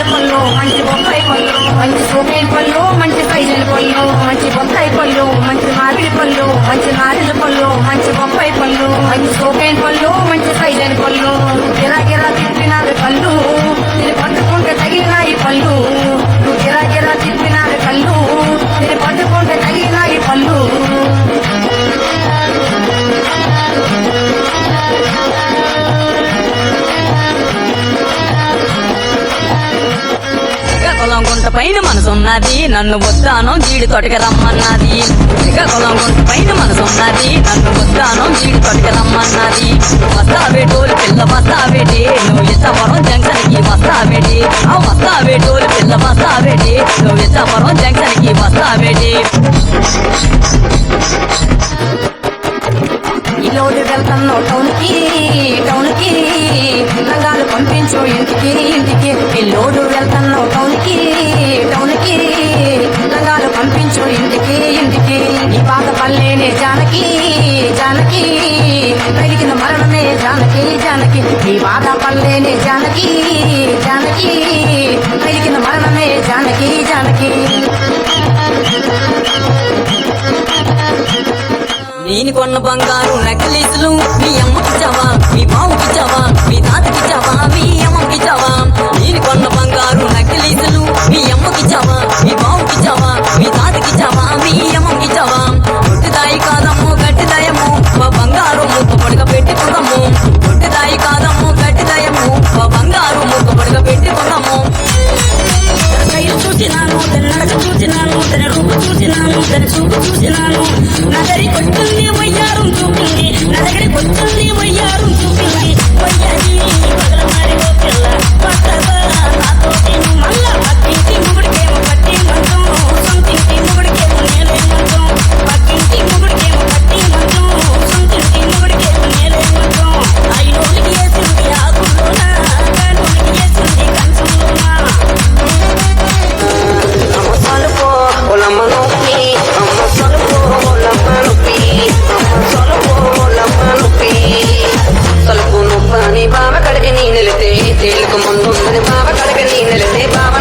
పళ్ళు మంచి బొప్పాయి పళ్ళు మంచి సోకేన్ పళ్ళు మంచి సైజుల పళ్ళు మంచి బొప్పాయి పళ్ళు మంచి మామిడి పళ్ళు మంచి నారిల పళ్ళు మంచి బొప్పాయి పళ్ళు మంచి సోకేన్ పళ్ళు మంచి సైజుల పళ్ళు గిరా గిరా తిప్పినారు కళ్ళు ఇది పట్టుకుంటే తగిలినాయి పళ్ళు గిరా గిరా తిప్పినారు కళ్ళు ఇది పట్టుకుంటే తగిలినాయి పళ్ళు గుంట పైన మనసున్నది నన్ను వద్దాను జీడి తోటకి రమ్మన్నది శ్రీకాకుళం గుంట పైన మనసున్నది నన్ను వద్దాను జీడి తోటకి రమ్మన్నది వస్తావే టోలు పిల్ల వస్తావేటి నువ్వు ఇచ్చవరం జంక్షన్ కి వస్తావేటి వస్తావే టోలు పిల్ల వస్తావేటి నువ్వు ఇచ్చవరం జంక్షన్ కి వస్తావేటి ఈలోడు వెళ్తాను టౌన్ కి రంగాలు పంపించు ఇంటికి ఈలోడు వెళ్తాను టౌన్ కి రంగాలు పంపించు ఇంటికి ఈ బాధ పల్లెనే జానకి పెరిగిన మరణమే జానకి ఈ బాధ పల్లెనే జానకి పెరిగిన మరణమే జానకి నేను కొన్న బంగారు నక్లీసులు మీ అమ్మకిచ్చావా మీ బావుకిచ్చావా మీ తాతకిచ్చావా మీ అమ్మకిచ్చావా నేను కొన్న బంగారు నక్లీసులు మీ అమ్మకిచ్చావా మీ బావుకిచ్చావా మీ తాతకిచ్చావా మీ అమ్మకిచ్చావా గొడ్డిదాయి కాదమ్ము గట్టిదాయము మా బంగారు ముక్క పొడగ పెట్టుకుందాము గొడ్డిదాయి కాదమ్ము గట్టిదాయము మా బంగారు ముక్క పొడగ పెట్టుకుందాము చూసినాను నడక చూసినాను తన రూపు చూసినాను తన చూపు చూసినాను నా దగ్గరికి వచ్చింది వయ్యారం చూపింది నా దగ్గరికి వచ్చింది వయ్యారం చూపింది వయ్యారి పగల మారిగో పిల్ల పట్టదా నాతో మళ్ళా పక్కింటి ముగుడికేమో పట్టి మంచం సొంతింటి ముగుడికేమో నేలే మంచం పక్కింటి ముగుడికేమో పట్టి మంచం సొంతింటి ముగుడికేమో నేలే మంచం ఐలోనికి వేసింది ఆకుల్లోనా కానోనికి వేసింది కంచంలోనా బావ కడకి నీ నిలితే తేలుకు ముందు బావ కడకి నీ నిలితే బావ